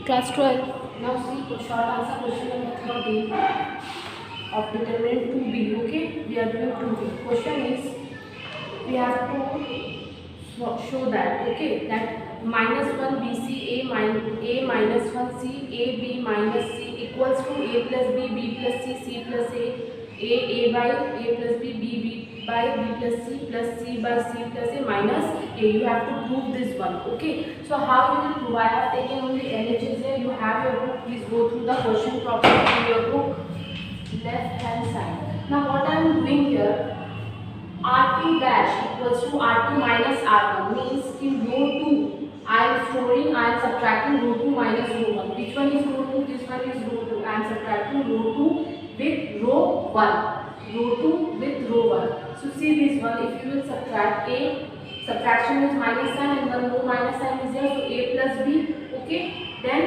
Class 12. Now see short answer question number 13 of determinant 2b. Okay, we are doing 2b. Question is we have to show that, okay, that minus 1 bc a minus 1 c a b minus c equals to a plus b plus c plus a by a plus b by b plus c by c plus a minus a. You have to prove this one. Okay, so how you will prove? I have taken only LHS here. You have your book. Please go through the question properly in your book, left hand side. Now what I am doing here, R2 dash equals to R2 minus R1 means in row 2 I am subtracting row 2 minus row 1. Which one is row 2? This one is row 2. I am subtracting row 2 with row 1. Row 2 with row 1. So see this one, if you will subtract a, subtraction is minus sign and then no minus sign is there, so a plus b. Okay, then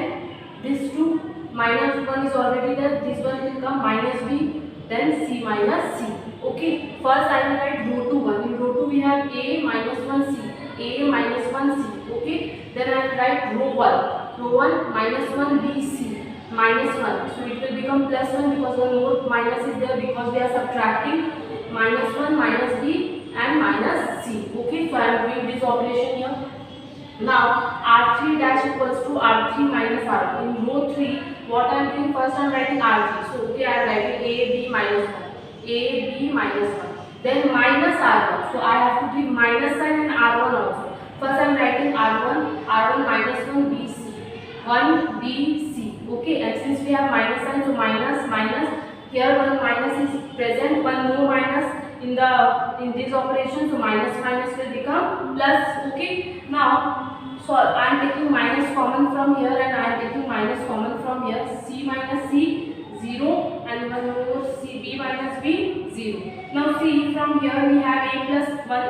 this 2 minus 1 is already there, this one will come minus b, then c minus c. Okay, first I will write row 2 1. In row 2 we have a minus 1 c, a minus 1 c. Okay, then I will write row 1. Row 1 minus 1 b c minus 1. So it will become plus 1 because one more minus is there because we are subtracting minus 1 minus b and minus c. Okay, so I am doing this operation here. Now R3 dash equals to R3 minus R1. In row 3, what I am doing, first I am writing R3. So okay, I am writing a b minus 1. A b minus 1, then minus R1. So I have to give minus sign in R1 also. First I am writing R1 minus 1 BC, 1 BC. Okay, and since we have minus sign, so minus, here one minus is present, one no minus in this operation, so minus will become plus. Okay, now so I am taking minus common from here and I am taking minus common from here. C minus C 0 and one more c b minus b 0. Now see, from here we have a plus 1.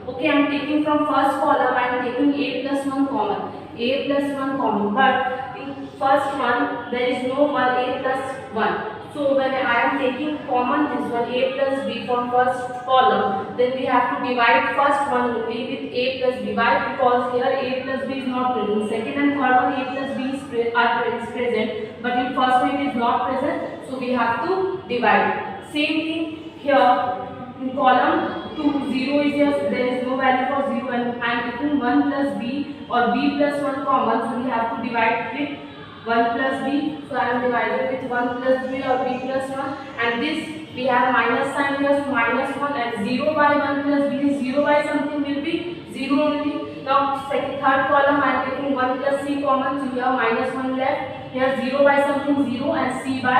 Okay, I am taking from first column, I am taking a plus 1 common, but in first one there is no one, a plus 1. So when I am taking common this one, a plus b from first column, then we have to divide first one only with a plus b. Why? Because here a plus b is not present. Second and third one a plus b is present, but in first one it is not present, so we have to divide. Same thing here in column 2, 0 is there is no value for 0 and I am taking 1 plus b or b plus 1 common, so we have to divide with 1 plus b, so I am dividing with 1 plus b or b plus 1, and this we have minus sign here, so minus 1, and 0 by 1 plus b is 0 by something will be 0 only. Now third column I am taking 1 plus c common, so here minus 1 left, here 0 by something 0 and c by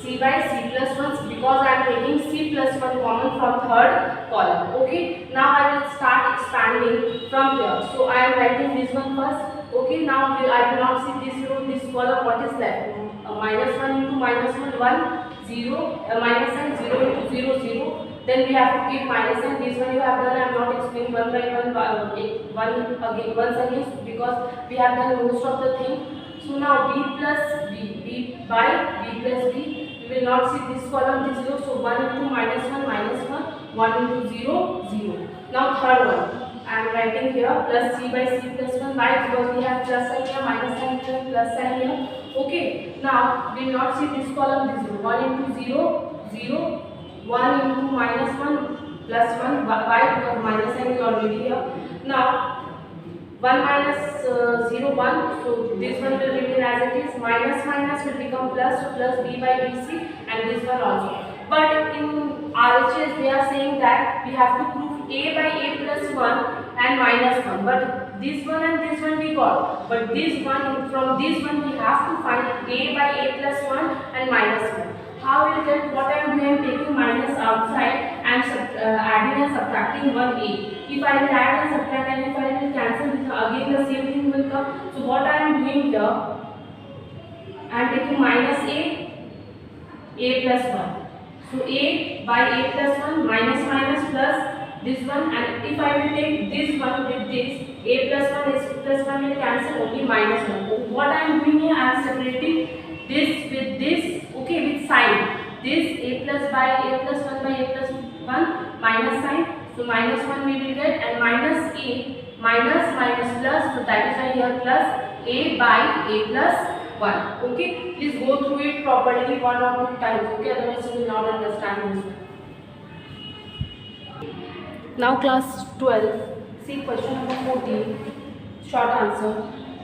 c plus 1 because I am taking c plus 1 common from third column. Okay, now I will start expanding from here. So I am writing this one first. Okay, now I will not see this row, this column, what is left? Minus 1 into minus 1, 1, 0, minus sign 0 into 0, 0. Then we have to keep minus sign. This one you have done, I am not explaining one by one once again because we have done most of the thing. So now b plus b by b plus b. We will not see this column, this 0. So 1 into minus 1, 1 into 0, 0. Now third one. I am writing here plus c by c plus 1. Why? Because we have plus sign here, minus sign here, plus sign here. Okay. Now we will not see this column, this 0. 1 into 0, 0. 1 into minus 1 plus 1. Why? Because minus sign is already here. Now 1 minus 0, 1. So this one will remain as it is. Minus will become plus. So plus b by bc and this one also. But in RHS they are saying that we have to prove a by a plus 1 and minus 1. But this one and this one we got. But this one, from this one we have to find a by a plus 1 and minus 1. How will get? What I am doing? I am taking minus outside and adding and subtracting 1a. If I will add and subtract and if I will cancel this, again the same thing will come. So what I am doing here, I am taking minus a plus 1. So a by a plus 1 minus plus this one, and if I will take this one with this, a plus 1 is plus 1 will cancel, only minus 1. What I am doing here, I am separating this with this, okay, with sign. This a plus by a plus 1 by a plus 1 minus sign. So minus 1 we will get, and minus a minus minus plus, so that is why here plus a by a plus 1. Okay, please go through it properly one or two times. Okay, otherwise you will not understand this one. Now class 12, see question number 14, short answer.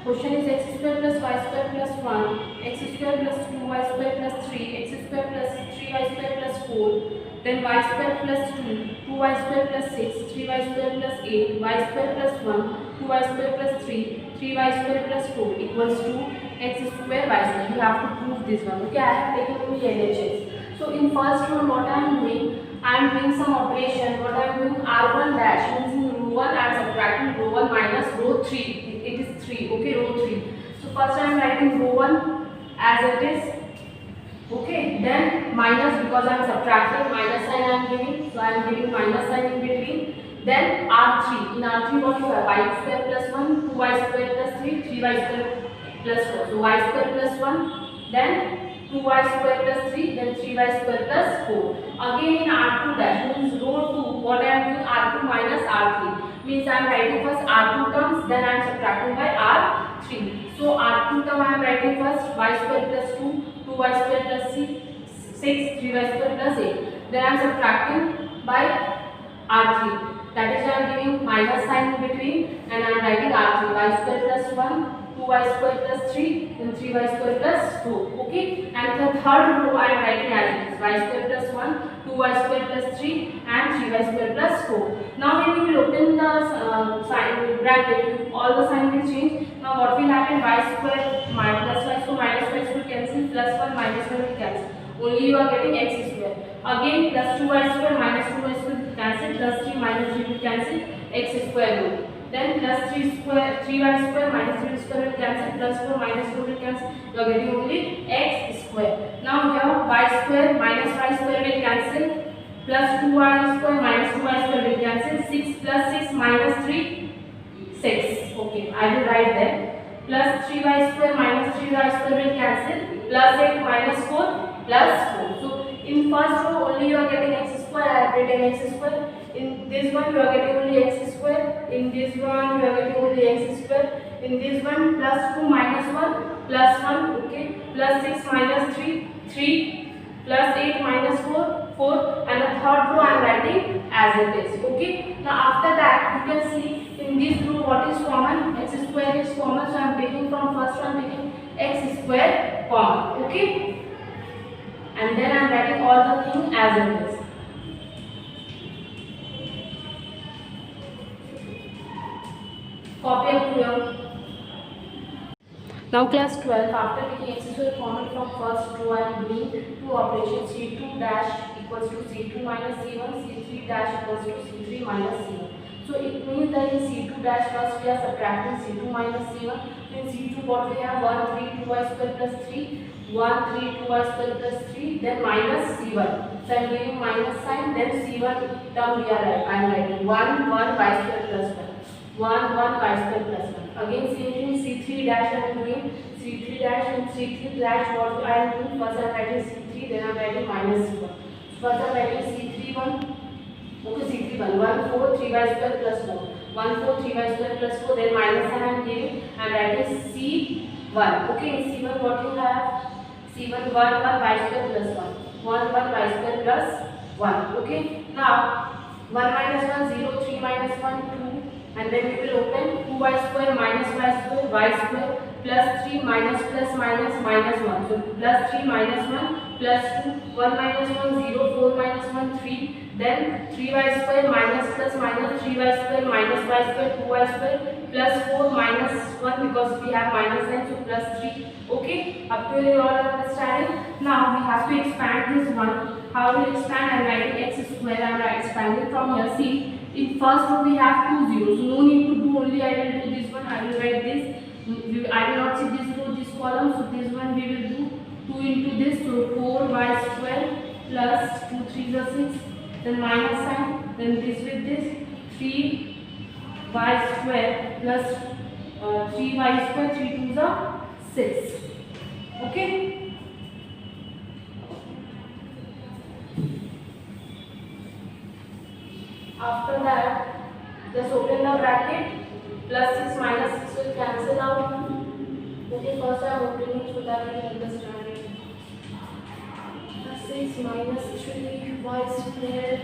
Question is x square plus y square plus 1, x square plus 2y square plus 3, x square plus 3y square plus 4, then y square plus 2, 2y square plus 6, 3y square plus 8, y square plus 1, 2y square plus 3, 3y square plus 4 equals to x square y square. You have to prove this one. Okay, I have taken only LHS. So in first one, what I am doing? I am doing some operation. What I am doing? R1 dash means in row 1 I am subtracting row 1 minus row 3. It is 3. Okay, row 3. So first I am writing row 1 as it is. Okay, then minus, because I am subtracting, minus sign I am giving. So I am giving minus sign in between. Then R3. In R3 what you have? Y square plus 1, 2y square plus 3, 3y square plus 4. So y square plus 1, then 2y square plus 3, then 3y square plus 4. Again in R2 dash means row 2, what I am doing? R2 minus R3. Means I am writing first R2 terms, then I am subtracting by R3. So R2 term I am writing first y square plus 2, 2y square plus 6, 3y square plus 8. Then I am subtracting by R3. That is why I am giving minus sign in between, and I am writing R3. Y square plus 1, 2y square plus 3, then 3y square plus 4. Okay, and the third row I am writing as it is. Y square plus 1, 2y square plus 3, and 3y square plus 4. Now when we will open the sign bracket, all the sign will change. Now what will happen? Y square minus y square minus y square cancel, plus 1 minus 1 will cancel. Only you are getting x square. Again plus 2y square minus 2y square will cancel, plus 3 minus 3 will cancel, x square rule. Then plus 3y square minus 3 square will cancel, plus 4 minus 4 will cancel. You are getting only x square. Now here y square minus y square will cancel, plus 2y square minus 2y square will cancel, 6 plus 6 minus 3, 6. Okay, I will write there. Plus 3y square minus 3y square will cancel, plus 8 minus 4 plus 4. So in first row only you are getting x square. I have written x square. In this one you are getting only x square. In this one you are getting only x square. In this one plus 2 minus 1 plus 1. Okay, plus 6 minus 3, 3, plus 8 minus 4, 4, and the third row I am writing as it is. Okay, now after that you can see in this row what is common? X square is common, so I am taking from first one, I am taking x square common. Okay, and then I am writing all the things as it is. Copy up here. Now class 12, after taking x square common from first row, I am doing two operations. C2 dash equals to C2 minus C1, C3 dash equals to C3 minus C1. So it means that in C2 dash first we are subtracting C2 minus C1. In C2 what we have? 1, 3, 2y square plus 3, 1, 3, 2y square plus 3, then minus C1. So I am giving minus sign, then C1 term we are writing 1, 1 y square plus 1. 1, 1 y square plus 1. Again same thing, C3 dash I am doing. C3 dash and C3 dash what I am doing? First I am writing C3, then I am writing minus C1. First I am writing C3 1. Okay, C3 1, 1, 4, 3y square plus 4. 1, 4, 3y square plus 4, then minus sign I am giving. I am writing C1. Okay, in C1 what you have? C1 1, 1 y square plus 1. 1, 1 y square plus 1. Okay, now 1 minus 1, 0, 3 minus 1, 2. And then we will open 2y square minus y square plus 3 minus plus minus minus 1. So plus 3 minus 1 plus 2, 1 minus 1 0, 4 minus 1 3. Then 3y square minus plus minus 3y square minus y square 2y square plus 4 minus 1 because we have minus sign, so plus 3. Okay, up to you all are understanding. Now we have to expand this one. How will expand? I am writing x square. I am expanding from here. See, in first row we have 2 zeros. So no need to do, only I will do this one. I will write this. I will not see this row, this column. So this one we will do 2 into this. So 4y square plus 2 3 is 6. Then minus sign. Then this with this 3y square plus 3y square. 3 2 is 6. Okay. After that, Just open the bracket. Plus 6 minus 6 will cancel out. Okay, first I am opening it so that you can understand it. Plus 6 minus 3 y square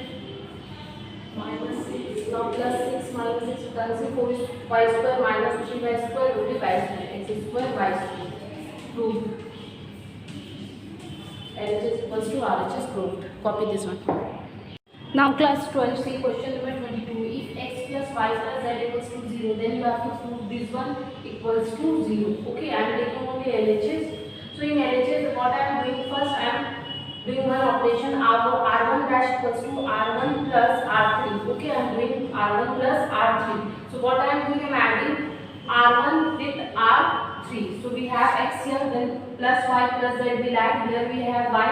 minus 6. Now plus 6 minus 6 you can see 4 y square minus 3 y square will be y square. X square y square. Proved. LHS equals to RHS proved. Copy this one. Now class 12, see question number 22. If x plus y plus z equals to 0, then you have to prove this one equals to 0. Okay, I am taking only LHS. So in LHS, what I am doing first, I am doing one operation R1 dash equals to R1 plus R3. Okay, I am doing R1 plus R3. So what I am doing, I am adding R1 with R3. So we have x here, then plus y plus z will add. Here we have y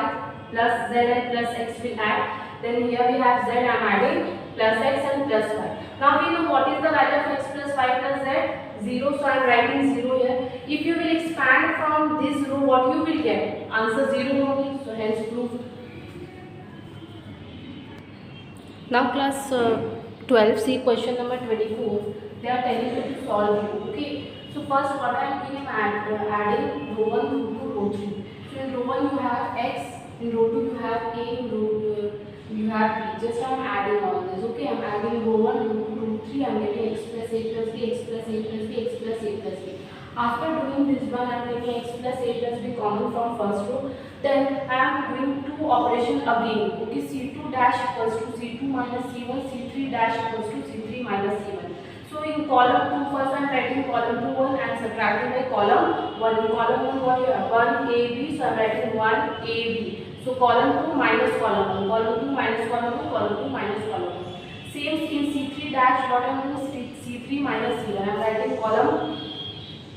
plus z and plus x will add. Then here we have z, I am adding plus x and plus y. Now we know what is the value of x plus y plus z? 0. So I am writing 0 here. If you will expand from this row, what you will get? Answer 0 only. So hence proved. Now class 12, see question number 24. They are telling you to solve it. Okay. So first what I am doing, I am adding row 1 to row 3. So in row 1 you have x, in row 2 you have a, in row 2 you have b. Just I am adding all this. Okay, I am adding row 1, row 2, row 3. I am getting x plus a plus b, x plus a plus b, x plus a plus b. After doing this one, I am taking x plus a plus b common from first row. Then I am doing two operations again. Okay, c2 dash equals to c2 minus c1, c3 dash equals to c3 minus c1. So in column 2, first I am writing column 2 1 and subtracting by column 1. In column 1, what you have? 1 AB, so I am writing 1 AB. So column 2 minus column 1, column 2 minus column 2, column 2 minus column 1. Same in C3 dash, what I am doing? C3 minus C1. I am writing column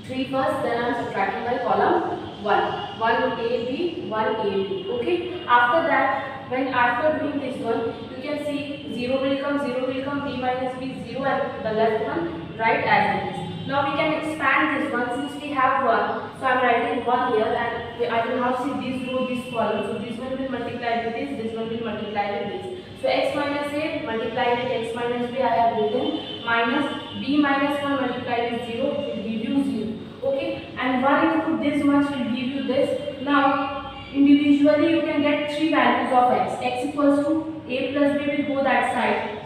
3 first, then I am subtracting by column 1. 1 AB, 1 AB. Okay. After that, when after doing this one, you can see 0 will come, b minus b, 0 and the left one, right as it is. Now we can expand this one since we have 1. So I am writing 1 here and I will not see this row, this column. So this one will multiply with this one will multiply with this. So x minus a multiplied with x minus b I have written minus b minus 1 multiplied with 0, it will give you 0. Okay, and 1 into this much will give you this. Now individually you can get 3 values of x. X equals to a plus b will go that side.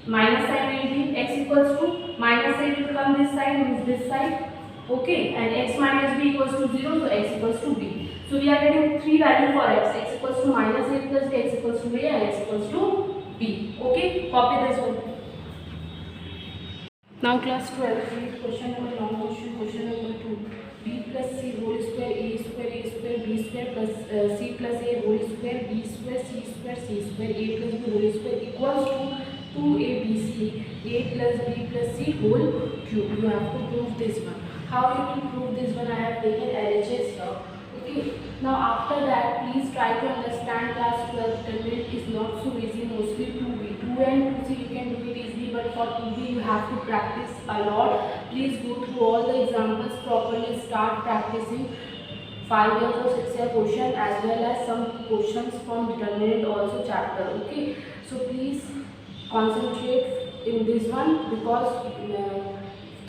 Minus sign will be x equals to minus a will come this side, means this side. Okay, and x minus b equals to 0, so x equals to b. So we are getting 3 values for x. X equals to minus a plus b, x equals to a, and x equals to b. Okay, copy this one. Now class 12, read question number long question, question number 2. B plus c whole square, a square, b square plus c plus a whole square, b square, c square, a plus b whole square equals to 2abc, a plus b plus c whole cube. You have to prove this one. How you will prove this one? I have taken LHS here. Okay. Now after that, please try to understand class 12. Determinant is not so easy. Mostly 2b, 2 and 2c you can do it easily, but for 2b you have to practice a lot. Please go through all the examples properly. Start practicing 5 years or 6 year question as well as some questions from determinant also chapter. Okay. So please concentrate in this one because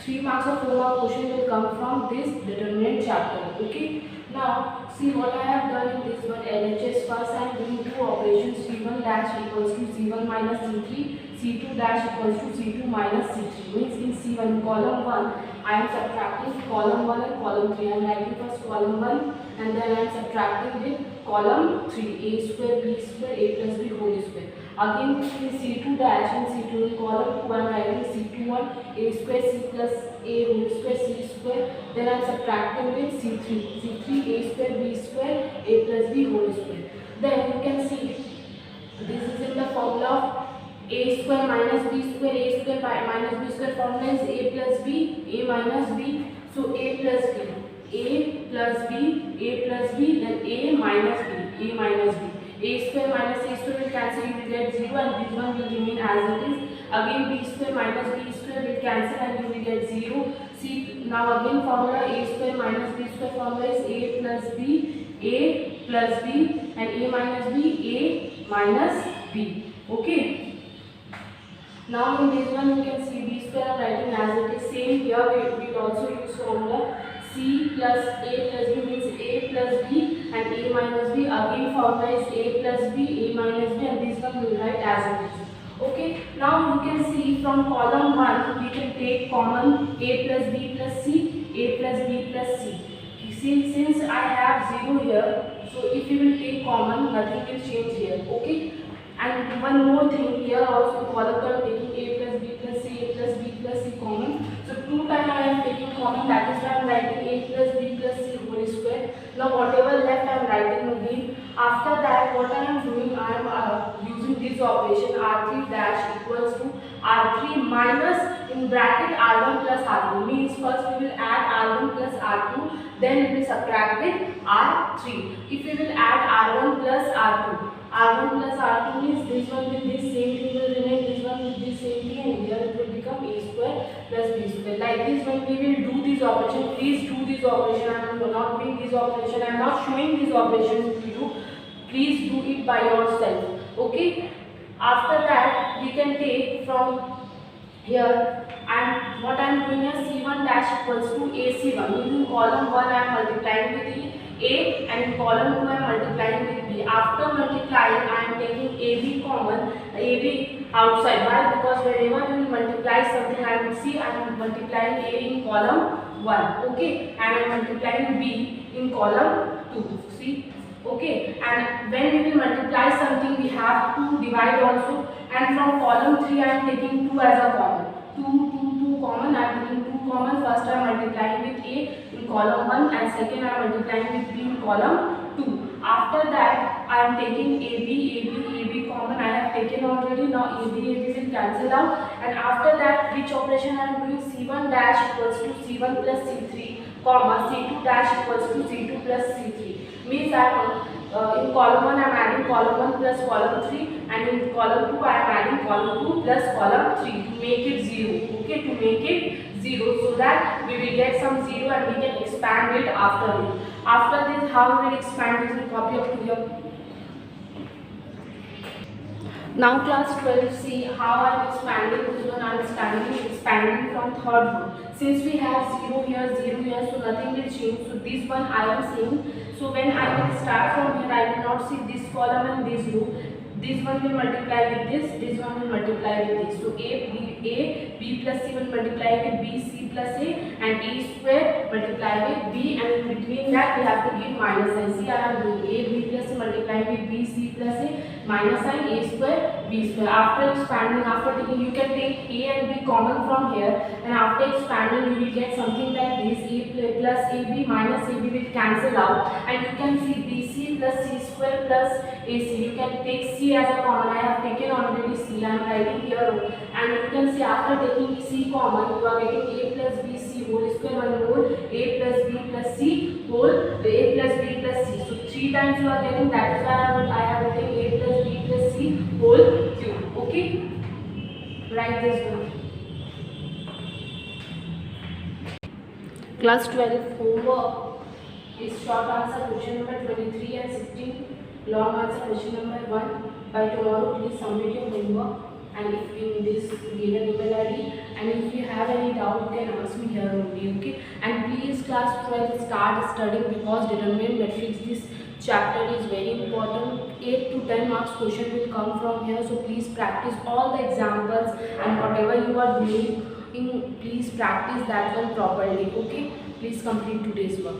3 marks or 4 mark question will come from this determinant chapter. Okay. Now see what I have done in this one. LHS first I am doing two operations. C1 dash equals to C1 minus C3. C2 dash equals to C2 minus C3. Means in C1 column 1 I am subtracting column 1 and column 3. I am writing first column 1 and then I am subtracting with column 3. A square, b square, a plus b whole square. Again in C2 dash and C2 in column 2 I am writing C21 a square c plus a whole square c square. Then I am subtracting with C3. C3 a square b square a plus b whole square. Then you can see this is in the formula of a square minus b square, a square minus b square formula is a plus b, a minus b. So a plus b, a plus b, then a minus b, a minus b. A square minus a square will cancel, you will get 0 and this one will remain as it is. Again b square minus b square will cancel and you will get 0. See now again formula a square minus b square formula is a plus b and a minus b, a minus b. Okay. Now in this one you can see b square I'm writing as it is. Same here we will also use formula c plus a plus b means a plus b and a minus b. Again formula is a plus b, a minus b, and this one we will write as it is. Okay, now you can see from column 1 we can take common a plus b plus c, a plus b plus c. Since I have 0 here, so if you will take common, nothing will change here. Okay, and one more thing here also, column 2 I am taking a plus b plus c, a plus b plus c common. So 2 times I am taking common, that is why I am writing a plus b plus c whole square. Now whatever left I am writing again. After that what I am doing, I am using this operation r3 dash equals to r3 minus in bracket r1 plus r2. Means first we will add r1 plus r2, then we will subtract with r3. If we will add r1 plus r2, r1 plus r2 means this one with this same thing will remain, this one with this same thing, and here it will become a square plus b square. Like this when we will do this operation, please do this operation. I am not doing this operation, I am not showing this operation to you. Please do it by yourself. Okay. After that we can take from here, and what I am doing is c1 dash equals to ac1. In column 1 I am multiplying with a, and in column 2 I am multiplying with b. After multiplying I am taking ab common, ab outside. Why? Because whenever we will multiply something, I will see I am multiplying a in column 1. Okay, and I am multiplying b in column 2. See. Okay, and when we will multiply something we have to divide also, and from column 3 I am taking 2 as a common. 2 common, I am taking 2 common. First I am multiplying with a in column 1 and second I am multiplying with b in column 2. After that I am taking ab common. I have taken already. Now ab will cancel out, and after that which operation I am doing, c1 dash equals to c1 plus c3 comma c2 dash equals to c2 plus c3. Means I am in column 1 I am adding column 1 plus column 3, and in column 2 I am adding column 2 plus column 3 to make it 0. Okay, to make it 0, so that we will get some 0 and we can expand it after it. After this, how we will expand this, will copy up to here. Now class 12, see how I am expanding this one. I am expanding from third one. Since we have 0 here, 0 here, so nothing will change. So this one I am saying. So when I will start from here, I will not see this column and this row. This one will multiply with this one will multiply with this. So a b plus c will multiply with b, c plus a, and a square multiply with b, and in between that we have to give minus sign. See, I am doing a b plus c multiply with b, c plus a, minus sign, a square, b square. After expanding, after taking, you can take a and b common from here, and after expanding you will get something like this. A plus ab minus ab will cancel out, and you can see bc plus c square plus ac. You can take c as a common. I have taken already c. I am writing here, and you can see after taking c common, you are getting a plus b c whole square, one more a plus b plus c whole, a plus b plus c. So 3 times you are getting. That is why I have written a plus b plus c whole cube. Okay, write this one. Class 12 homework is short answer question number 23 and 16. Long answer question number 1. By tomorrow, please submit your homework, and if in this given email ID, and if you have any doubt, you can ask me here only. Okay, and please class 12 start studying, because determinant matrix, this chapter is very important. 8 to 10 marks question will come from here, so please practice all the examples, and whatever you are doing, please practice that one properly. Okay, please complete today's work.